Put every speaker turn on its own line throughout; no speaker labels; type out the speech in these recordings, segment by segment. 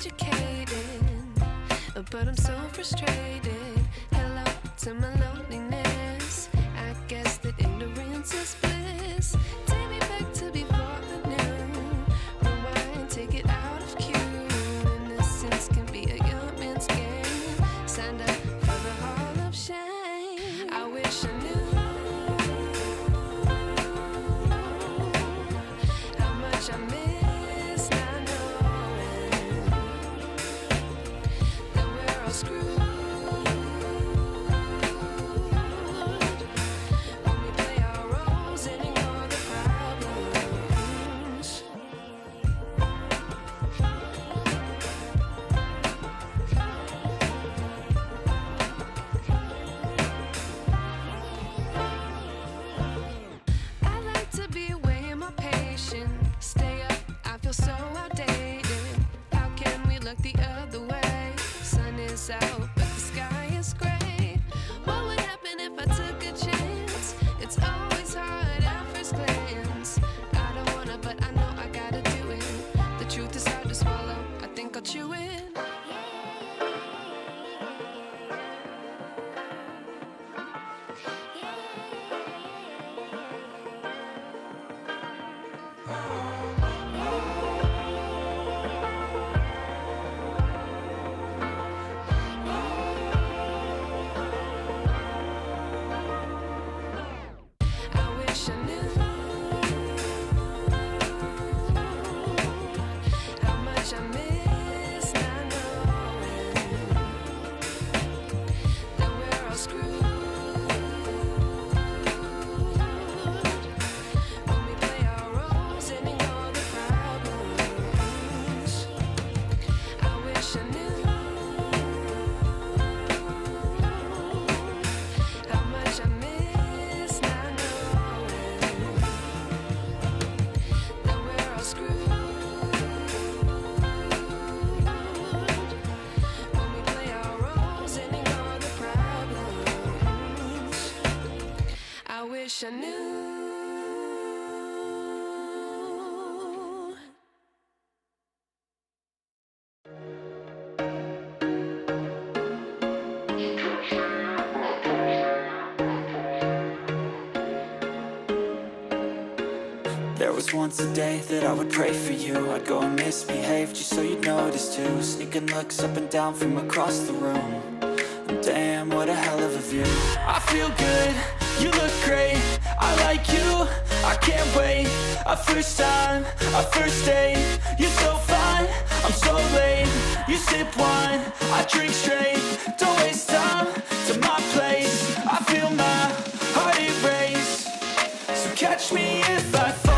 educated, but I'm so frustrated. Hello to my loneliness. I guess that ignorance is bliss. Take me back to before I knew. Rewind, take it out of cue. Innocence can be a young man's game. Signed up for the hall of shame. I wish I knew how much I miss not knowing that we're all screwed. When we play our roles and ignore the problems. I like to be away in my patience. Stay up, I feel so outdated. How can we look the other way? Sun is out, but the sky is gray. What would happen if I took a chance? It's always hard at first glance. I don't wanna, but I know I gotta do it. The truth is hard to swallow, I think I'll chew it. I wish I knew how much I miss not knowing that we're all screwed. When we play our roles and ignore the problems. I wish I knew how much I miss not knowing that we're all screwed. When we play our roles and ignore the problems. I wish I knew.
There was once a day that I would pray for you. I'd go and misbehave just so you'd notice too. Sneaking looks up and down from across the room. And damn, what a hell of a view. I feel good, you look great. I like you, I can't wait. A first time, a first date. You're so fine, I'm so late. You sip wine, I drink straight. Don't waste time to my place. I feel my heart erase. So catch me if I fall.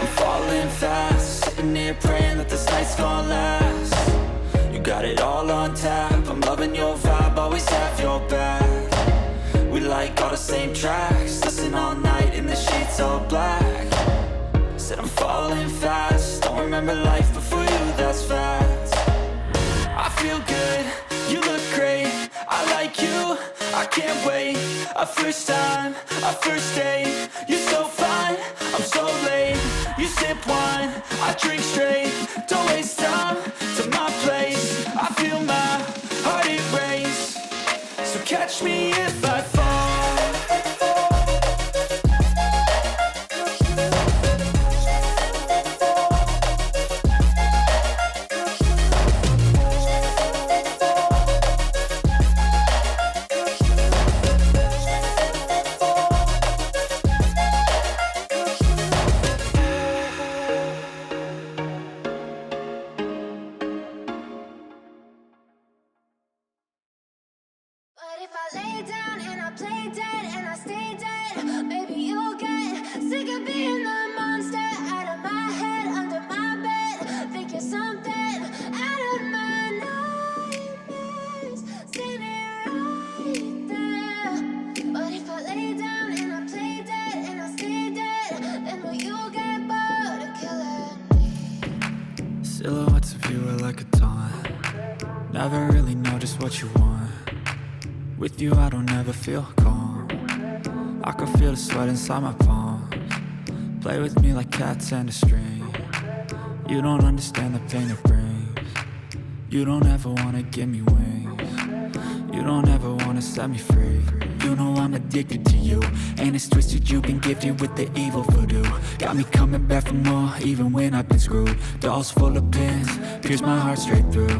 I'm falling fast, sitting here praying that this night's gonna last. You got it all on tap, I'm loving your vibe, always have your back. We like all the same tracks, listen all night in the sheets all black. Said I'm falling fast, don't remember life before you, that's facts. I feel good, you look great. I like you, I can't wait. A first time, a first date. You're so fine, I'm so late. You sip wine, I drink straight. Don't waste time to my place. I feel my heart erase. So catch me if I fall.
But if I lay down and I
Never really know just what you want. With you I don't ever feel calm. I can feel the sweat inside my palms. Play with me like cats and a string. You don't understand the pain it brings. You don't ever wanna give me wings. You don't ever wanna set me free. You know I'm addicted to you, and it's twisted, you've been gifted with the evil voodoo. Got me coming back for more, even when I've been screwed. Dolls full of pins, pierce my heart straight through.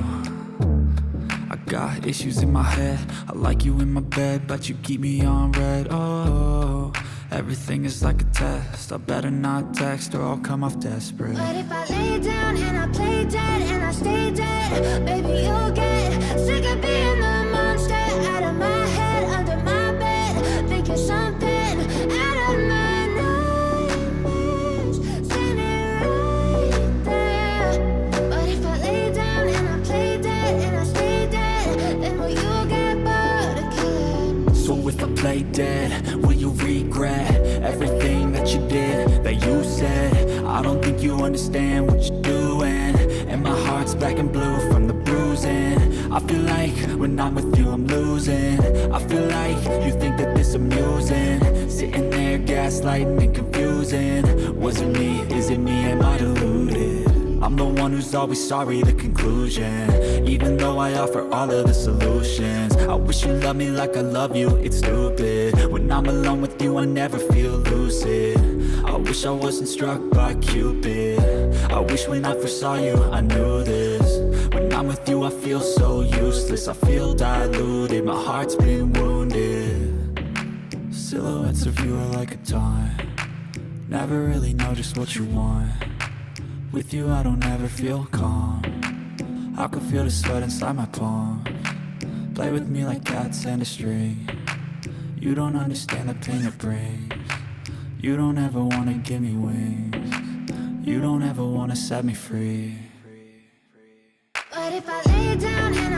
I got issues in my head, I like you in my bed, but you keep me on red. Oh, everything is like a test, I better not text or I'll come off desperate.
But if I lay down and I play dead and I stay dead, baby you'll get sick of being the monster out of my head, under my bed, thinking something out of my nightmares, standing right there. But if I lay down and I play dead and I stay dead, then will you get bored of killing?
So if I play dead, will you regret everything that you did, that you said? I don't think you understand what you're doing, and my heart's black and blue from the bruising. I feel like when I'm with you I'm losing. I feel like you think that this amusing, sitting there gaslighting and confusing. Was it me? Is it me? Am I deluded? I'm the one who's always sorry, the conclusion, even though I offer all of the solutions. I wish you loved me like I love you, it's stupid. When I'm alone with you I never feel lucid. I wish I wasn't struck by Cupid. I wish when I first saw you I knew this. When I'm with you I feel so useless, I feel diluted, my heart's been wounded. Silhouettes of you are like a taunt. Never really know just what you want. With you I don't ever feel calm. I can feel the sweat inside my palms. Play with me like cats and a string. You don't understand the pain it brings. You don't ever wanna give me wings. You don't ever wanna set me free.
But if I lay down and